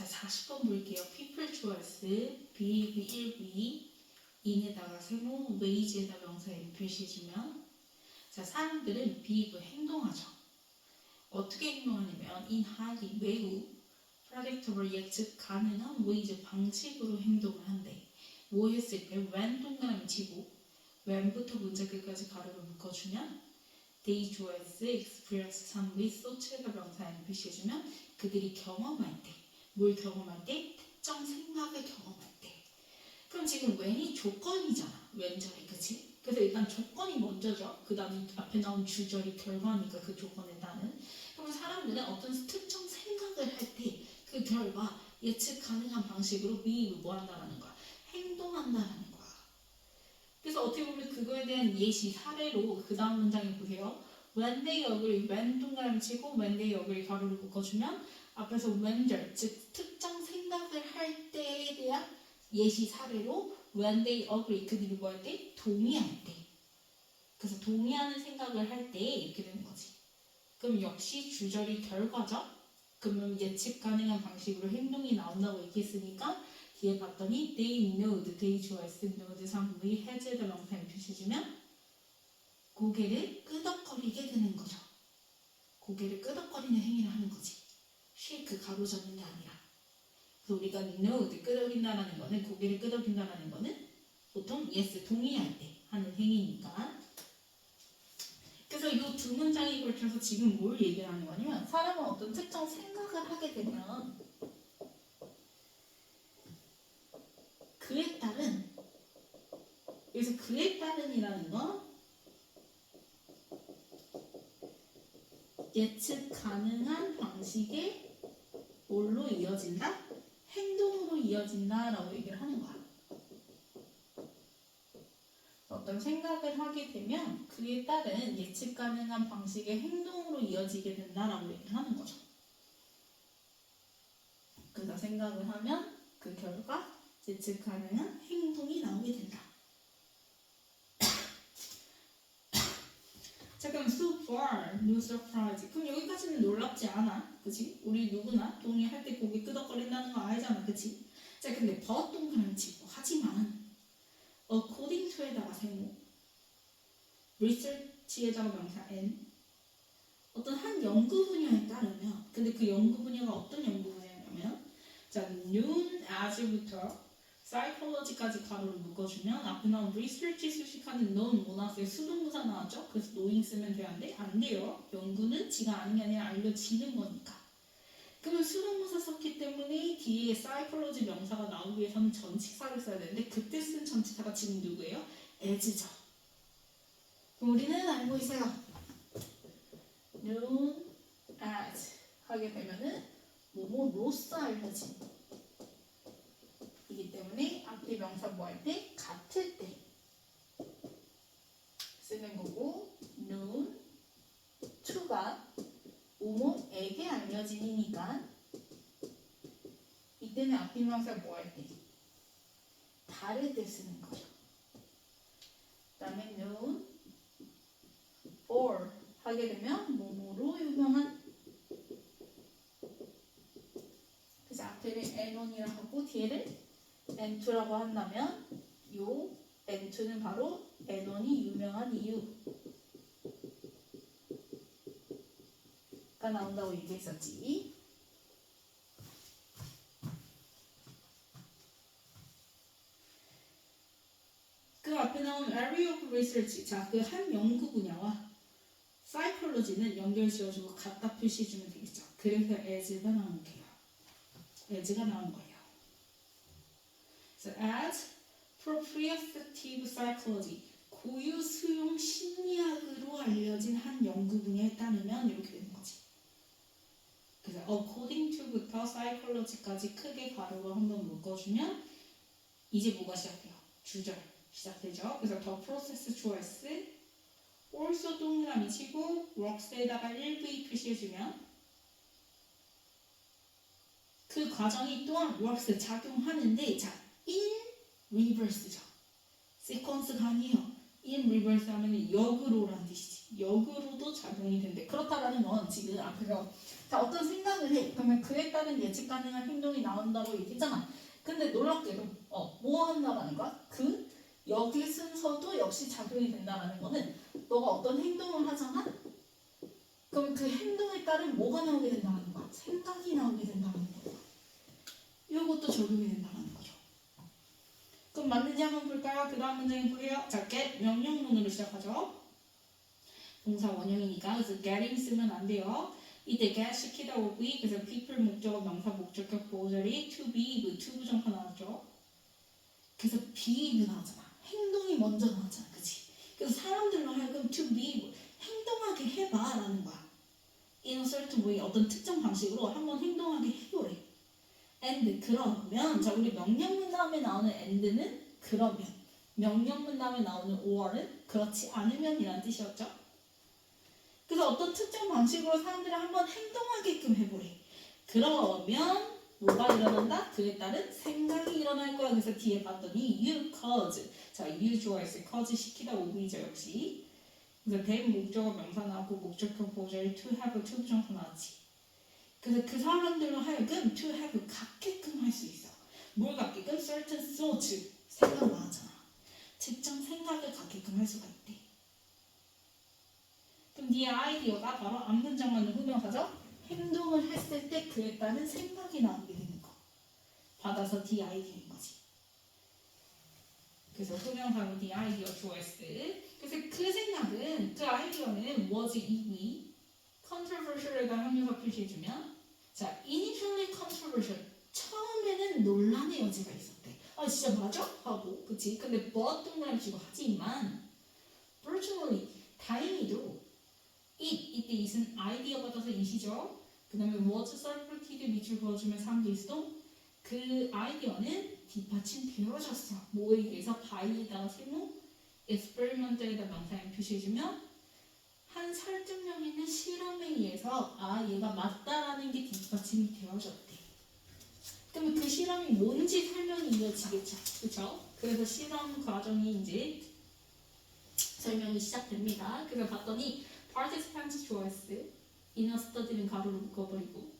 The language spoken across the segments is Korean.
자, 40번 볼게요. people choice, be 1위, in에다가 세모, wage에다 명사 n 표시해주면 자, 사람들은 behave 행동하죠. 어떻게 행동하냐면 in highly 매우 predictable 예측 가능한 ways 방식으로 행동을 한대. 뭐 했을 때 when 동그라미 치고 when부터 문제 끝까지 가로를 묶어주면 they choice experience some 소체가 명사 n 표시해주면 그들이 경험할 때 뭘 경험할 때? 특정 생각을 경험할 때. 그럼 지금 when이 조건이잖아. when 절이 그치? 그래서 일단 조건이 먼저죠. 그 다음에 앞에 나온 주절이 결과니까 그 조건에 따른. 그러면 사람들은 어떤 특정 생각을 할 때 그 결과 예측 가능한 방식으로 뭐 한다라는 거야. 행동한다라는 거야. 그래서 어떻게 보면 그거에 대한 예시 사례로 그 다음 문장에 보세요. when they agree, when 동그라미 치고 when they agree 가로를 묶어주면 앞에서 when절, 즉 특정 생각을 할 때에 대한 예시 사례로 when they agree, 그들이 뭐 할 때? 동의할 때. 그래서 동의하는 생각을 할 때 이렇게 되는 거지. 그럼 역시 주절이 결과죠? 그러면 예측 가능한 방식으로 행동이 나온다고 얘기했으니까 뒤에 봤더니 they knowed, they 좋아했어, knowed, 상부의 해제의 명사를 표시해주면 고개를 끄덕거리게 되는 거죠. 고개를 끄덕거리는 행위를 하는 거지. shake 가로젓는 게 아니라. 그래서 우리가 knowed, 끄덕인다라는 거는 고개를 끄덕인다라는 거는 보통 yes, 동의할 때 하는 행위니까. 그래서 이 두 문장에 걸쳐서 지금 뭘 얘기를 하는 거냐면 사람은 어떤 특정 생각을 하게 되면 그에 따른 여기서 그에 따른이라는 건 예측 가능한 방식의 뭘로 이어진다? 행동으로 이어진다 라고 얘기를 하는 거야. 어떤 생각을 하게 되면 그에 따른 예측 가능한 방식의 행동으로 이어지게 된다라고 얘기를 하는 거죠. 그래서 생각을 하면 그 결과 예측 가능한 행동이 나오게 된다. 자, 그럼 so far, no surprise. 그럼 여기까지는 놀랍지 않아. 그치? 우리 누구나 동의할 때 고개 끄덕거린다는 거 알잖아. 그치? 자, 근데 but 동그라미 치고 하지만 according to에다가 세모, research에다가 명사 n, 어떤 한 연구 분야에 따르면, 근데 그 연구 분야가 어떤 연구 분야냐면, 자, known as부터 psychology까지 가로를 묶어주면 앞에 나온 research 수식하는 known 뭐 나왔어요? 수동부사 나왔죠? 그래서 knowing 쓰면 돼요? 안 돼? 안 돼요. 연구는 지가 아는 게 아니라 알려지는 거니까. 그러면 수동부사 썼기 때문에 뒤에 psychology 명사가 나오기 위해서는 전치사를 써야 되는데 그때 쓴 전치사가 지금 누구예요? as죠. 그럼 우리는 알고 있어요. known as 하게 되면은 뭐뭐로서 알려진 이기 때문에 앞뒤 명사 뭐 할 때? 같을 때 쓰는 거고 known to가 뭐뭐에게 알려진이니까 이때는 앞뒤 명사 뭐 할 때? 다를 때 쓰는 거죠. 그 다음에 known for 하게 되면 뭐뭐로 유명한 그래서 앞에를 N1이라고 하고 뒤에를 N2라고 한다면 요 N2는 바로 N1이 유명한 이유가 나온다고 얘기했었지. 그 앞에 나온 area of research, 자, 그 한 연구 분야와 psychology는 연결 지어주고 갖다 표시해주면 되겠죠. 그래서 as가 나오는 거예요. as가 나온 거예요. So as proprioceptive psychology, 고유 수용 심리학으로 알려진 한 연구 분야에 따르면 이렇게 되는 거지. 그래서 according to부터 psychology까지 크게 가로로 한번 묶어주면 이제 뭐가 시작돼요? 주절 시작되죠. 그래서 the process choice, also 동그라미 치고 works에다가 1v 표시해주면 그 과정이 또한 works 작용하는데 자, in reverse죠. sequence가 아니에요. in reverse 하면 역으로란 뜻이지. 역으로도 작용이 된대. 그렇다라는 건 지금 앞에서 자 어떤 생각을 해. 그러면 그에 따른 예측 가능한 행동이 나온다고 얘기했잖아. 근데 놀랍게도 뭐 한다라는 거야? 그 역의 순서도 역시 작용이 된다라는 거는 너가 어떤 행동을 하잖아? 그럼 그 행동에 따른 뭐가 나오게 된다는 거야? 생각이 나오게 된다는 거야. 이것도 적용이 된다는 거죠. 그럼 맞는지 한번 볼까요? 그 다음 문장에 보게요. 자, get 명령문으로 시작하죠. 동사 원형이니까 그래서 getting 쓰면 안 돼요. 이때 get 시키다 오비 그래서 people 목적어 명사 목적격 보호자리 to be 그 to 부정사 나왔죠. 그래서 be가 나왔잖아. 행동이 먼저 나왔잖아. 그치? 그래서 사람들로 하여금 to be 행동하게 해봐라는 거야. in a certain way 어떤 특정 방식으로 한번 행동하게 해보래. and 그러면 자 우리 명령문 다음에 나오는 and는 그러면 명령문 다음에 나오는 or은 그렇지 않으면이란 뜻이었죠. 그래서 어떤 특정 방식으로 사람들을 한번 행동하게끔 해보래. 그러면 뭐가 일어난다? 그에 따른 생각이 일어날 거야. 그래서 뒤에 봤더니 you cause 자 you 좋아했어. cause 시키다 오브이죠 역시. 그래서 된 목적어 명사 나왔고 목적격 보호자리 to have to 부정사 나왔지. 그래서 그 사람들로 하여금 to have 갖게끔 할 수 있어. 뭘 갖게끔? certain thoughts 생각 나왔잖아. 특정 생각을 갖게끔 할 수가 있대. 그럼 네 아이디어가 바로 앞문장만의 후명사죠. 행동을 했을 때 그에 따른 생각이 나오게 되는 거. 받아서 네 아이디어인 거지. 그래서 후명사로 네 아이디어 좋아했을. 그래서 그 생각은 그 아이디어는 was 이미 controversial에다 형용사 표시해주면 자 initially controversial 처음에는 논란의 여지가 있었대. 아 진짜 맞아? 하고 그치? 근데 but 동그라미 치고 하지만 fortunately 다행히도 이때 it은 아이디어 받아서 it이죠. 그 다음에 was supported 밑줄 그어주면 3비스동 그 아이디어는 뒷받침되어졌어. 뭐에 의해서 by에다가 세모 experiment에다 명사형 표시해주면 한 설득력 있는 실험에 의해서 아 얘가 맞다라는 게 뒷받침이 되어졌대. 그러면 그 실험이 뭔지 설명이 이어지겠죠. 그렇죠? 그래서 실험 과정이 이제 설명이 시작됩니다. 그래서 봤더니 participants choice inner study는 가로로 묶어버리고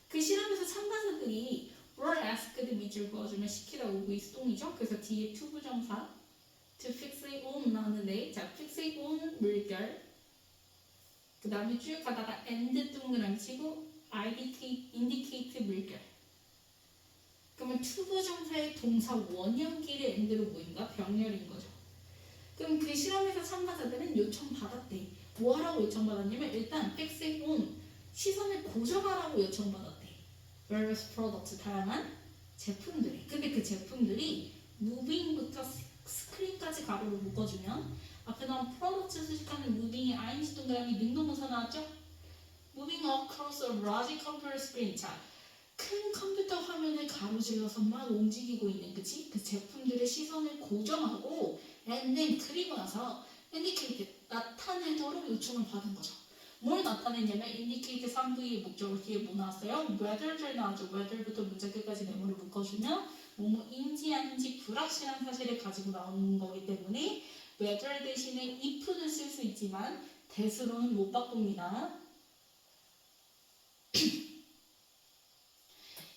그 실험에서 참가자들이 were asked 밑줄 그어주면 시키다 오고 수동이죠. 그래서 뒤에 to 부정사 to fixate on 나왔는데 자 fixate on 물결 그 다음에 쭉 가다가 and 동그라미 치고 indicate 물결 그러면 to 부정사의 동사 원형끼리 and로 모인가 병렬인 거죠. 그럼 그 실험에서 참가자들은 요청받았대. 뭐 하라고 요청받았냐면 일단 fixate on 시선을 고정하라고 요청받았대. various products 다양한 제품들이. 근데 그 제품들이 moving부터 스크린까지 가로로 묶어주면 앞에 나온 products 수식하는 moving의 ing 동그라미 능동문사 나왔죠? moving across a large computer screen. 자, 큰 컴퓨터 화면을 가로질러서 막 움직이고 있는 그치? 그 제품들의 시선을 고정하고 and then 그리고 나서 indicate 나타내도록 요청을 받은 거죠. 뭘 나타내냐면 indicate 3부의 목적을 뒤에 뭐 나왔어요? whether 나왔죠. whether부터 문장 끝까지 네모를 묶어주면 뭐뭐인지 아닌지 불확실한 사실을 가지고 나오는 거기 때문에 whether 대신에 if는 쓸 수 있지만 that으로는 못 바꿉니다.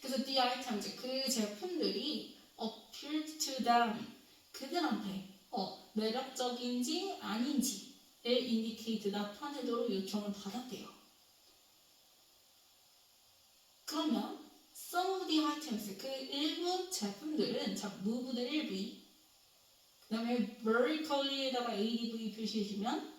그래서 the items 그 제품들이 appealed to them 그들한테 매력적인지 아닌지를 indicate 나타내도록 요청을 받았대요. 그러면 some of the items 그 일부 제품들은 자 move도 1V 그 다음에 vertically에다가 ADV 표시해주면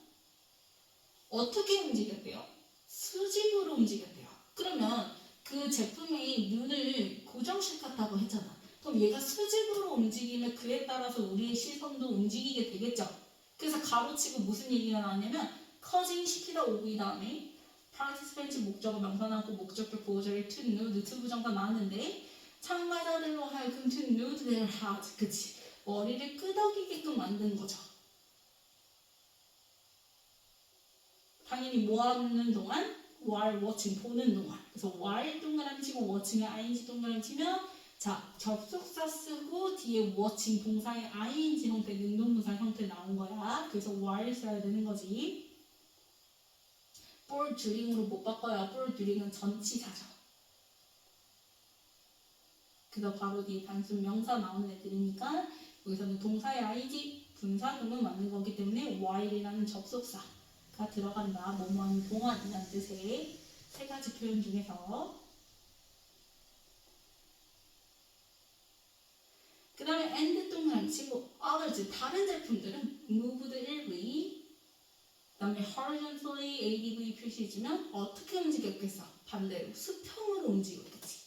어떻게 움직였대요? 수직으로 움직였대요. 그러면 그 제품이 눈을 고정시켰다고 했잖아. 그럼 얘가 수직으로 움직이면 그에 따라서 우리의 시선도 움직이게 되겠죠. 그래서 가로치고 무슨 얘기가 나왔냐면 커징 시키다 오기 다음에 participant 목적어 명사 나왔고 목적격 보호자리 to nude to 부정사 나왔는데 참가자들로 하여금 to nude their heart 그치 머리를 끄덕이게끔 만든 거죠. 당연히 뭐 하는 동안? while watching 보는 동안. 그래서 while 동그라미 치고 watching에 ing 동그라미 치면 자 접속사 쓰고 뒤에 watching 동사의 ing 형태 능동문사 형태 나온 거야. 그래서 while 써야 되는 거지. for during으로 못 바꿔요. for during은 전치사죠. 그래서 바로 뒤에 단순 명사 나오는 애들이니까 여기서는 동사의 ing, 분사금은 맞는 거기 때문에 while이라는 접속사가 들어간다. 뭐뭐하는 동안이라는 뜻의 세 가지 표현 중에서 그 다음에 and 동사를 치고 others, 다른 제품들은 moved 1V 그 다음에 horizontally ADV 표시해주면 어떻게 움직였겠어? 반대로 수평으로 움직였겠지.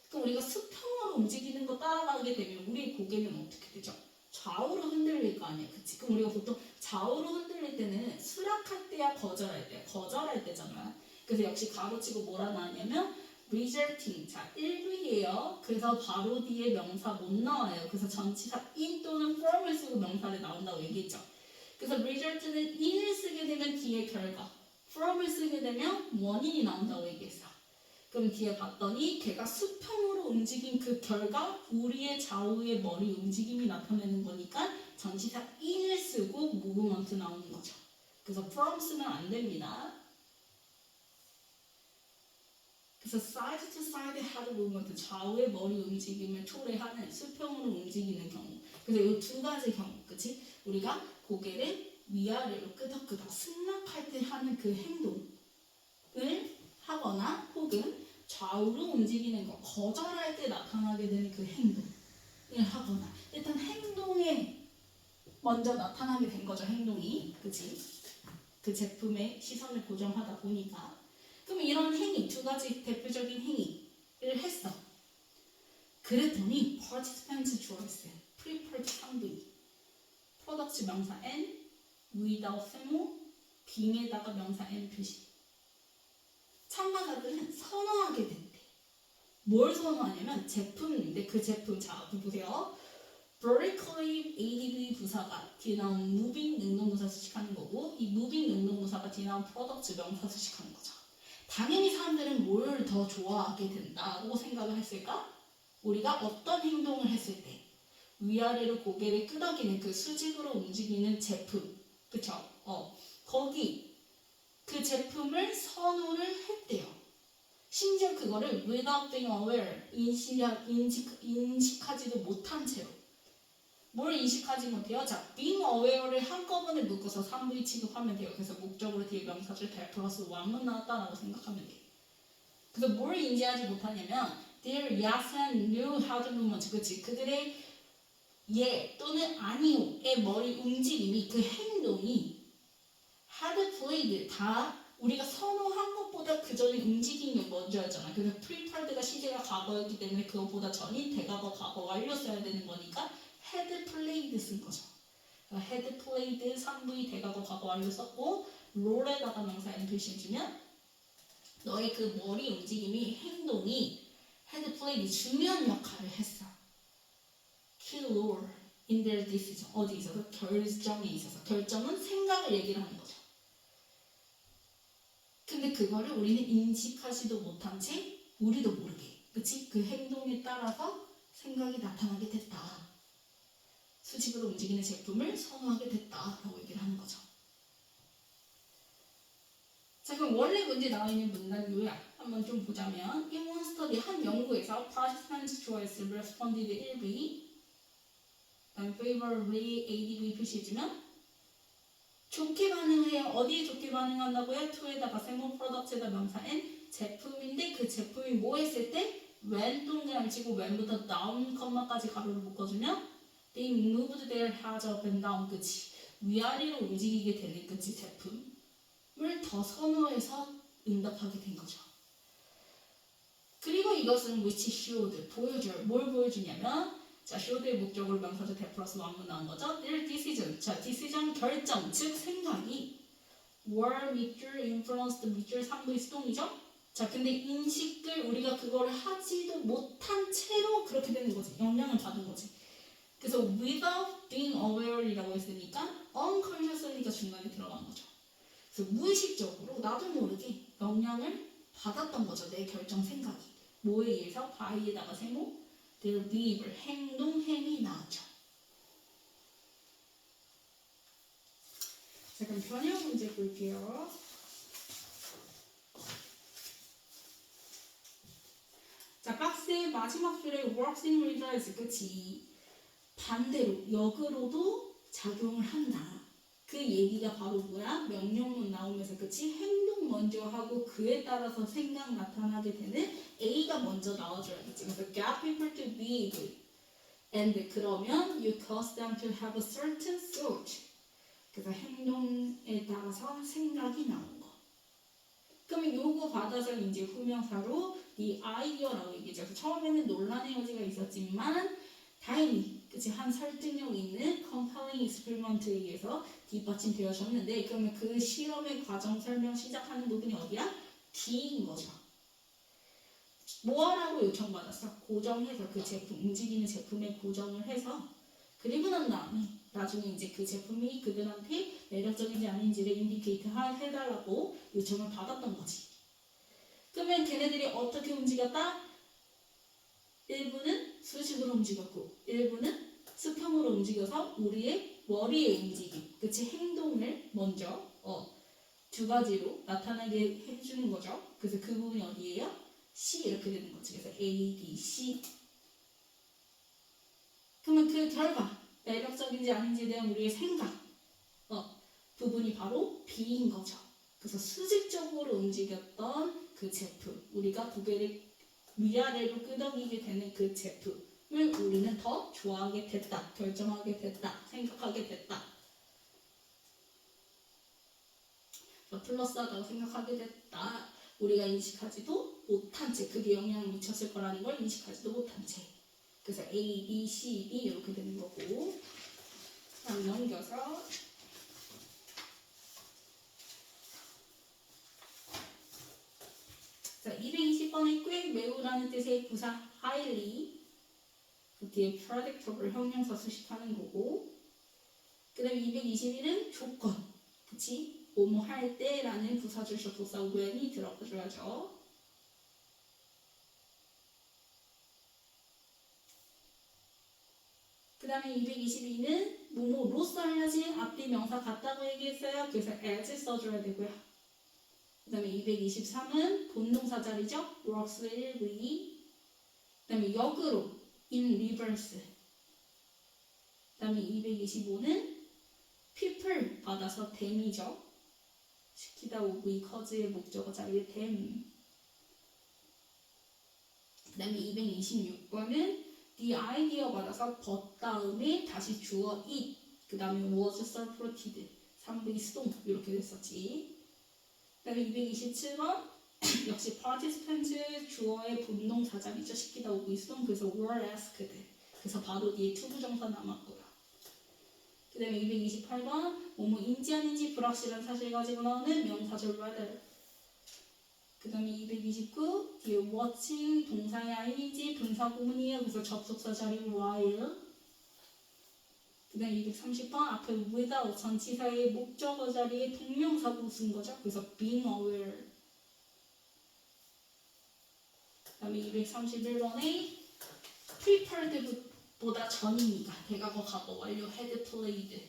그럼 우리가 수평으로 움직이는 거 따라가게 되면 우리 고개는 어떻게 되죠? 좌우로 흔들릴 거 아니야, 그치? 그럼 우리가 보통 좌우로 흔들릴 때는 수락할 때야 거절할 때야? 거절할 때잖아. 그래서 역시 가로치고 뭐라 나왔냐면 resulting. 자, 1V예요. 그래서 바로 뒤에 명사 못 나와요. 그래서 전치사 in 또는 from을 쓰고 명사를 나온다고 얘기했죠. 그래서 result는 in을 쓰게 되면 뒤에 결과, from을 쓰게 되면 원인이 나온다고 얘기했어. 그럼 뒤에 봤더니 걔가 수평으로 움직인 그 결과 우리의 좌우의 머리 움직임이 나타내는 거니까 전치사 in을 쓰고 movement 나오는 거죠. 그래서 from 쓰면 안 됩니다. 그래서 side to side head movement, 좌우의 머리 움직임을 초래하는 수평으로 움직이는 경우. 그래서 이 두 가지 경우, 그치? 우리가 고개를 위아래로 끄덕끄덕 승낙할 때 하는 그 행동을 하거나 혹은 좌우로 움직이는 거, 거절할 때 나타나게 되는 그 행동을 하거나 일단 행동에 먼저 나타나게 된 거죠. 행동이, 그치? 그 제품의 시선을 고정하다 보니까. 그럼 이런 행위, 두 가지 대표적인 행위를 했어. 그랬더니 participants choice, preferred 상부위, products 명사 n, without 세모, 빙에다가 명사 n 표시. 참가자들은 선호하게 된대. 뭘 선호하냐면 제품인데 그 제품, 자 보세요. vertically ADV 부사가 뒤에 나온 moving 능동부사 수식하는 거고 이 moving 능동부사가 뒤에 나온 products 명사 수식하는 거죠. 당연히 사람들은 뭘 더 좋아하게 된다고 생각을 했을까? 우리가 어떤 행동을 했을 때 위아래로 고개를 끄덕이는 그 수직으로 움직이는 제품, 그쵸? 거기 그 제품을 선호를 했대요. 심지어 그거를 without being aware, 인식하지도 못한 채로. 뭘 인식하지 못해요? 자, being aware를 한꺼번에 묶어서 3V 취급하면 돼요. 그래서 목적으로 뒤에 명사절 there 플러스 1만 나왔다라고 생각하면 돼요. 그래서 뭘 인지하지 못하냐면 their yes and no hard movement, 그치? 그들의 예 또는 아니오의 머리 움직임이, 그 행동이 had played, 다 우리가 선호한 것보다 그 전에 움직임이 먼저였잖아. 그래서 prepared가 시제가 과거였기 때문에 그것보다 전인 대과거 과거 완료 써야 되는 거니까 had played 쓴 거죠. had played 3V 대과거 과거 완료 썼고 롤에다가 명사 n 표시해주면 너의 그 머리 움직임이, 행동이 had played 중요한 역할을 했어. key role in their decision. 어디 있어서? 결정에 있어서. 결정은 생각을 얘기를 하는 거죠. 근데 그거를 우리는 인식하지도 못한 채 우리도 모르게, 그치? 그 행동에 따라서 생각이 나타나게 됐다. 수직으로 움직이는 제품을 선호하게 됐다라고 얘기를 하는 거죠. 자, 그럼 원래 문제 나와 있는 문단 요약 한번 좀 보자면 in one study, 한 연구에서 participants choice responded 1B 그다음에 favorably ADV 표시해주면 좋게 반응해요. 어디에 좋게 반응한다고요? to에다가 세모, product에다 명사 n, 제품인데 그 제품이 뭐 했을 때 when 동그라미 치고 when부터 down 컴마까지 가로를 묶어주면 they moved their heads up and down, 그치? 위아래로 움직이게 되는, 그치? 제품을 더 선호해서 응답하게 된 거죠. 그리고 이것은 which showed, 보여줘요. 뭘 보여주냐면 자, show의 목적으로 명사절 there 플러스 1문 나온 거죠. their decision, 자, decision 결정, 즉 생각이 were 밑줄 influenced, 밑줄 3부의 수동이죠. 자, 근데 인식을 우리가 그걸 하지도 못한 채로 그렇게 되는 거지. 영향을 받은 거지. 그래서 without being aware이라고 했으니까 unconsciously가 중간에 들어간 거죠. 그래서 무의식적으로 나도 모르게 영향을 받았던 거죠. 내 결정 생각이. 뭐에 의해서? by에다가 세모, their behavior, 행동, 행위 나왔죠. 자, 그럼 변형 문제 볼게요. works의 마지막 줄에 works in reverse, 그치? 반대로 역으로도 작용을 한다. 그 얘기가 바로 뭐야? 명령문 나오면서, 그치? 행동 먼저 하고 그에 따라서 생각 나타나게 되는 A가 먼저 나와줘야겠지. 그래서 get people to be good. And 그러면 you cause them to have a certain thought. 그래서 행동에 따라서 생각이 나온 거. 그러면 요거 받아서 이제 후명사로 the idea라고 얘기죠. 그래서 처음에는 논란의 여지가 있었지만 다행히 그치 한 설득력 있는 compelling experiment에 의해서 뒷받침되어졌는데, 그러면 그 실험의 과정 설명 시작하는 부분이 어디야? D인 거죠. 뭐 하라고 요청받았어? 고정해서 그 제품, 움직이는 제품에 고정을 해서, 그리고 난 다음에 나중에 이제 그 제품이 그들한테 매력적인지 아닌지를 인디케이트 해달라고 요청을 받았던 거지. 그러면 걔네들이 어떻게 움직였다? 일부는 수직으로 움직였고 일부는 수평으로 움직여서 우리의 머리의 움직임, 그치? 행동을 먼저 두 가지로 나타나게 해주는 거죠. 그래서 그 부분이 어디예요? C 이렇게 되는 거지. 그래서 A, B, C. 그러면 그 결과, 매력적인지 아닌지에 대한 우리의 생각 부분이 바로 B인 거죠. 그래서 수직적으로 움직였던 그 제품, 우리가 고개를 위아래로 끄덕이게 되는 그 제품을 우리는 더 좋아하게 됐다, 결정하게 됐다, 생각하게 됐다. 플러스하다고 생각하게 됐다. 우리가 인식하지도 못한 채, 그게 영향을 미쳤을 거라는 걸 인식하지도 못한 채. 그래서 A, B, C, D 이렇게 되는 거고. 다음 넘겨서 자, 220번에 꽤 매우라는 뜻의 부사 highly, 그 뒤에 predictable 형용사 수식하는 거고, 그 다음에 221은 조건, 그치? 뭐뭐 할 때라는 부사절사 도사 when이 들어가줘야죠. 그 다음에 222는 뭐뭐로 써야지 앞뒤 명사 같다고 얘기했어요. 그래서 as 써줘야 되고요. 그 다음에 223은 본동사 자리죠. works 1V. 그 다음에 역으로 in reverse. 그 다음에 225는 people 받아서 them이죠. 시키다 OV cause의 목적어 자리에 them. 그 다음에 226번은 the idea 받아서 but 다음에 다시 주어 it. 그 다음에 was supported. 3V 수동 이렇게 됐었지. 그 다음에 227번 역시 participants 주어의 본동사자리죠. 시키다 OV 수동. 그래서 were asked. 그래서 바로 뒤에 투부정사 남았고요. 그 다음에 228번 뭐뭐인지 아닌지 불확실한 사실 가지고 나오는 명사절 whether. 그 다음에 229 뒤에 watching 동사의 ing인지 분사 구문이에요. 그래서 접속사 자리 while. 그 다음에 230번 앞에 without 전치사의 목적어 자리에 동명사구 쓴 거죠. 그래서 being aware. 그 다음에 231번에 prepared 보다 전이니까 대과거 과거 완료 had played.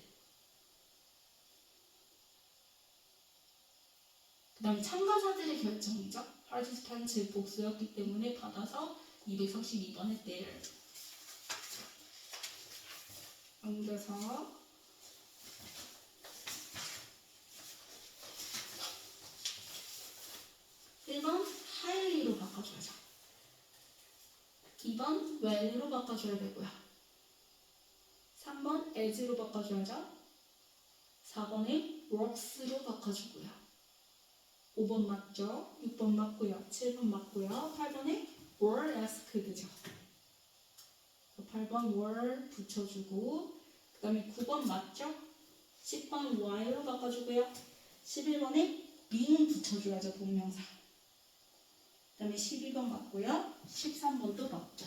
그 다음에 참가자들의 결정이죠. participants 복수였기 때문에 받아서 232번에 때를 넘겨서 1번 highly로 바꿔줘야죠. 2번 well로 바꿔줘야 되고요. 3번 as로 바꿔줘야죠. 4번에 works로 바꿔주고요. 5번 맞죠? 6번 맞고요. 7번 맞고요. 8번에 were asked죠. 8번 were 붙여주고, 그 다음에 9번 맞죠? 10번 why로 바꿔주고요. 11번에 being 붙여줘야죠. 동명사. 그 다음에 12번 맞고요. 13번도 맞죠.